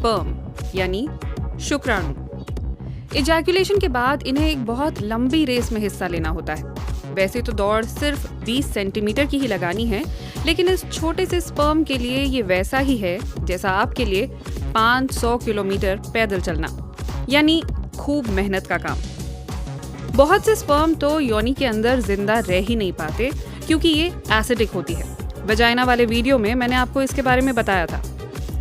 Sperm यानी शुक्राणु। Ejaculation के बाद इन्हें एक बहुत लंबी रेस में हिस्सा लेना होता है। वैसे तो दौड़ सिर्फ 20 सेंटीमीटर की ही लगानी है, लेकिन इस छोटे से स्पर्म के लिए ये वैसा ही है जैसा आपके लिए 500 किलोमीटर पैदल चलना, यानी खूब मेहनत का काम। बहुत से स्पर्म तो योनि के अंदर जिंदा रह ही नहीं पाते क्योंकि ये एसिडिक होती है। वजाइना वाले वीडियो में मैंने आपको इसके बारे में बताया था।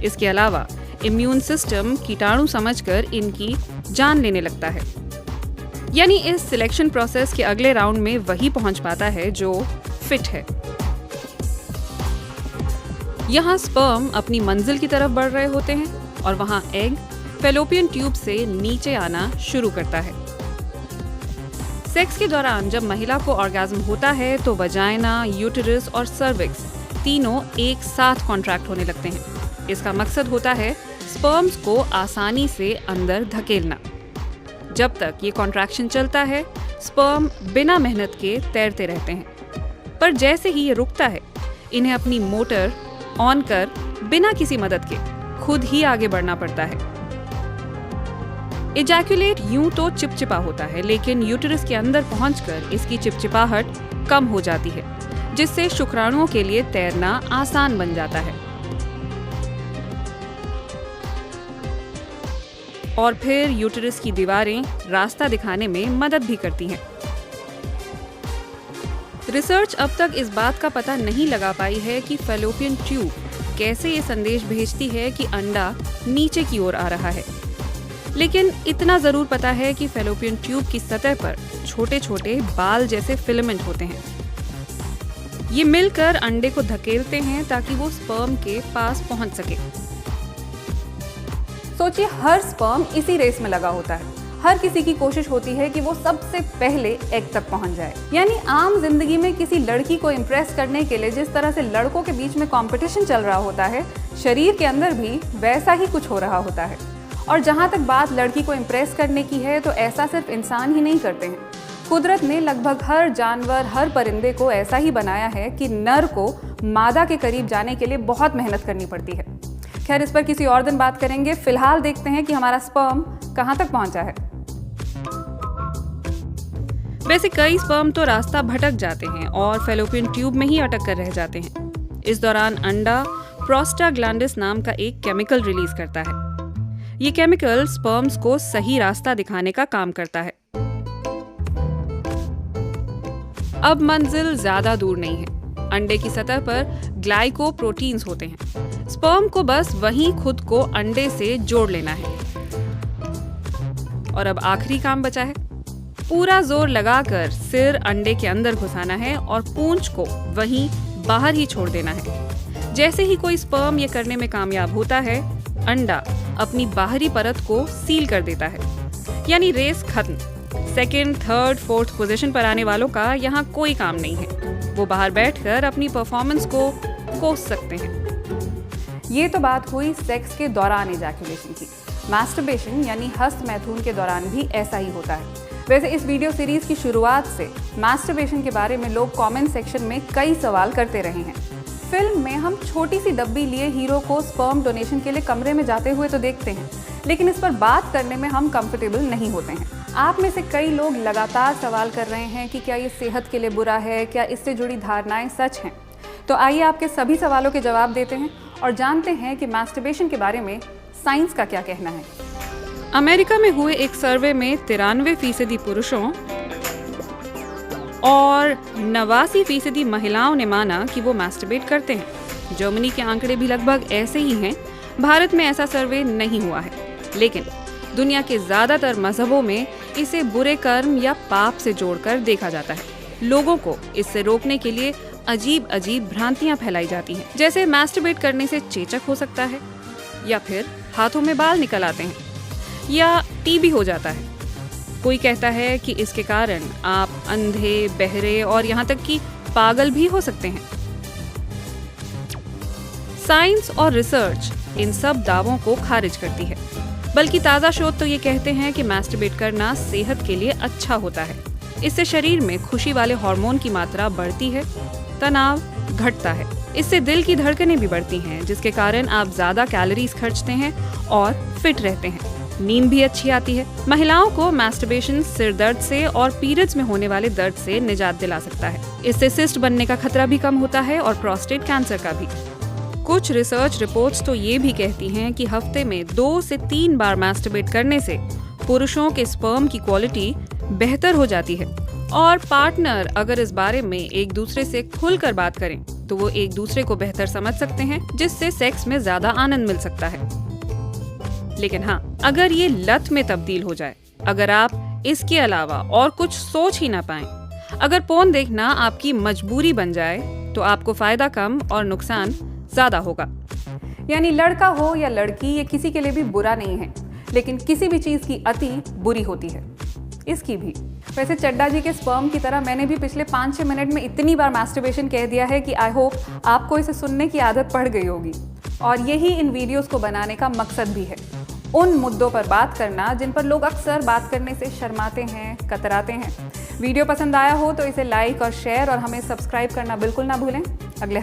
इसके अलावा इम्यून सिस्टम कीटाणु समझकर इनकी जान लेने लगता है, यानी इस सिलेक्शन प्रोसेस के अगले राउंड में वही पहुंच पाता है जो फिट है। यहाँ स्पर्म अपनी मंजिल की तरफ बढ़ रहे होते हैं और वहाँ एग फैलोपियन ट्यूब से नीचे आना शुरू करता है। सेक्स के दौरान जब महिला को ऑर्गेज्म होता है तो वजाइना, यूटेरस और सर्विक्स तीनों एक साथ कॉन्ट्रैक्ट होने लगते हैं। इसका मकसद होता है स्पर्म्स को आसानी से अंदर धकेलना। जब तक ये कॉन्ट्रैक्शन चलता है, स्पर्म बिना मेहनत के तैरते रहते हैं, पर जैसे ही ये रुकता है, इन्हें अपनी मोटर ऑन कर बिना किसी मदद के खुद ही आगे बढ़ना पड़ता है। इजैकुलेट यूं तो चिपचिपा होता है, लेकिन यूटेरस के अंदर पहुंचकर इसकी चिपचिपाहट कम हो जाती है, जिससे शुक्राणुओं के लिए तैरना आसान बन जाता है। और फिर यूटेरस की दीवारें रास्ता दिखाने में मदद भी करती हैं। रिसर्च अब तक इस बात का पता नहीं लगा पाई है कि फैलोपियन ट्यूब कैसे ये संदेश भेजती है कि अंडा नीचे की ओर आ रहा है, लेकिन इतना जरूर पता है कि फैलोपियन ट्यूब की सतह पर छोटे छोटे बाल जैसे फिलामेंट होते हैं। ये मिलकर अंडे को धकेलते हैं ताकि वो स्पर्म के पास पहुंच सके। सोचिए, हर स्पर्म इसी रेस में लगा होता है। हर किसी की कोशिश होती है कि वो सबसे पहले एग तक पहुंच जाए। यानी आम जिंदगी में किसी लड़की को इम्प्रेस करने के लिए जिस तरह से लड़कों के बीच में कंपटीशन चल रहा होता है, शरीर के अंदर भी वैसा ही कुछ हो रहा होता है। और जहाँ तक बात लड़की को इम्प्रेस करने की है, तो ऐसा सिर्फ इंसान ही नहीं करते हैं। कुदरत ने लगभग हर जानवर, हर परिंदे को ऐसा ही बनाया है कि नर को मादा के करीब जाने के लिए बहुत मेहनत करनी पड़ती है। खैर, इस पर किसी और दिन बात करेंगे। फिलहाल देखते हैं कि हमारा स्पर्म कहाँ तक पहुँचा है। वैसे कई स्पर्म तो रास्ता भटक जाते हैं और फैलोपियन ट्यूब में ही अटक कर रह जाते हैं। इस दौरान अंडा प्रोस्टाग्लैंडिस नाम का एक केमिकल रिलीज करता है। ये केमिकल स्पर्म्स को सही रास्ता दिखाने का काम करता है। अब मंजिल ज्यादा दूर नहीं है। अंडे की सतह पर ग्लाइकोप्रोटीन्स होते हैं। स्पर्म को बस वहीं खुद को अंडे से जोड़ लेना है। और अब आखिरी काम बचा है। पूरा जोर लगाकर सिर अंडे के अंदर घुसाना है और पूंछ को वहीं बाहर ही छोड़ देना है। जैसे ही कोई स्पर्म ये करने में कामयाब होता है, अंडा अपनी बाहरी परत को सील कर देता है, यानी रेस खत्म। सेकंड, थर्ड, फोर्थ पोजीशन पर आने वालों का यहाँ कोई काम नहीं है। वो बाहर बैठकर अपनी परफॉर्मेंस को कोस सकते हैं। ये तो बात हुई सेक्स के दौरान इजैकुलेशन की। मास्टरबेशन यानी हस्त मैथुन के दौरान भी ऐसा ही होता है। वैसे इस वीडियो सीरीज की शुरुआत से मास्टरबेशन के बारे में लोग कमेंट सेक्शन में कई सवाल करते रहे हैं। फिल्म में हम छोटी सी डब्बी लिए हीरो को स्पर्म डोनेशन के लिए कमरे में जाते हुए तो देखते हैं, लेकिन इस पर बात करने में हम कंफर्टेबल नहीं होते हैं। आप में से कई लोग लगातार सवाल कर रहे हैं कि क्या ये सेहत के लिए बुरा है, क्या इससे जुड़ी धारणाएं सच हैं। तो आइए आपके सभी सवालों के जवाब देते हैं और जानते हैं कि मास्टरबेशन के बारे में साइंस का क्या कहना है। अमेरिका में हुए एक सर्वे में 93% पुरुषों और 89% महिलाओं ने माना कि वो मास्टरबेट करते हैं। जर्मनी के आंकड़े भी लगभग ऐसे ही हैं। भारत में ऐसा सर्वे नहीं हुआ है, लेकिन दुनिया के ज्यादातर मजहबों में इसे बुरे कर्म या पाप से जोड़कर देखा जाता है। लोगों को इससे रोकने के लिए अजीब अजीब भ्रांतियां फैलाई जाती हैं, जैसे मास्टरबेट करने से चेचक हो सकता है, या फिर हाथों में बाल निकल आते हैं, या टीबी हो जाता है। कोई कहता है कि इसके कारण आप अंधे, बहरे और यहाँ तक कि पागल भी हो सकते हैं। साइंस और रिसर्च इन सब दावों को खारिज करती है, बल्कि ताज़ा शोध तो ये कहते हैं कि मास्टरबेट करना सेहत के लिए अच्छा होता है। इससे शरीर में खुशी वाले हार्मोन की मात्रा बढ़ती है, तनाव घटता है। इससे दिल की धड़कनें भी बढ़ती हैं, जिसके कारण आप ज्यादा कैलोरीज खर्चते हैं और फिट रहते हैं। नींद भी अच्छी आती है। महिलाओं को मैस्टरबेशन सिर दर्द से और पीरियड्स में होने वाले दर्द से निजात दिला सकता है। इससे सिस्ट बनने का खतरा भी कम होता है और प्रोस्टेट कैंसर का भी। कुछ रिसर्च रिपोर्ट्स तो ये भी कहती हैं कि हफ्ते में 2 से 3 बार मैस्टरबेट करने से पुरुषों के स्पर्म की क्वालिटी बेहतर हो जाती है। और पार्टनर अगर इस बारे में एक दूसरे से खुलकर बात करें तो वो एक दूसरे को बेहतर समझ सकते हैं, जिससे सेक्स में ज्यादा आनंद मिल सकता है। लेकिन हाँ, अगर ये लत में तब्दील हो जाए, अगर आप इसके अलावा और कुछ सोच ही ना पाएं, अगर पोर्न देखना आपकी मजबूरी बन जाए, तो आपको फायदा कम और नुकसान ज्यादा होगा। यानी लड़का हो या लड़की, ये किसी के लिए भी बुरा नहीं है, लेकिन किसी भी चीज की अति बुरी होती है, इसकी भी। वैसे चड्डा जी के स्पर्म की तरह मैंने भी पिछले 5-6 मिनट में इतनी बार मैस्टरबेशन कह दिया है कि आई होप आपको इसे सुनने की आदत पड़ गई होगी। और यही इन वीडियोस को बनाने का मकसद भी है, उन मुद्दों पर बात करना जिन पर लोग अक्सर बात करने से शर्माते हैं, कतराते हैं। वीडियो पसंद आया हो तो इसे लाइक और शेयर और हमें सब्सक्राइब करना बिल्कुल ना भूलें। अगले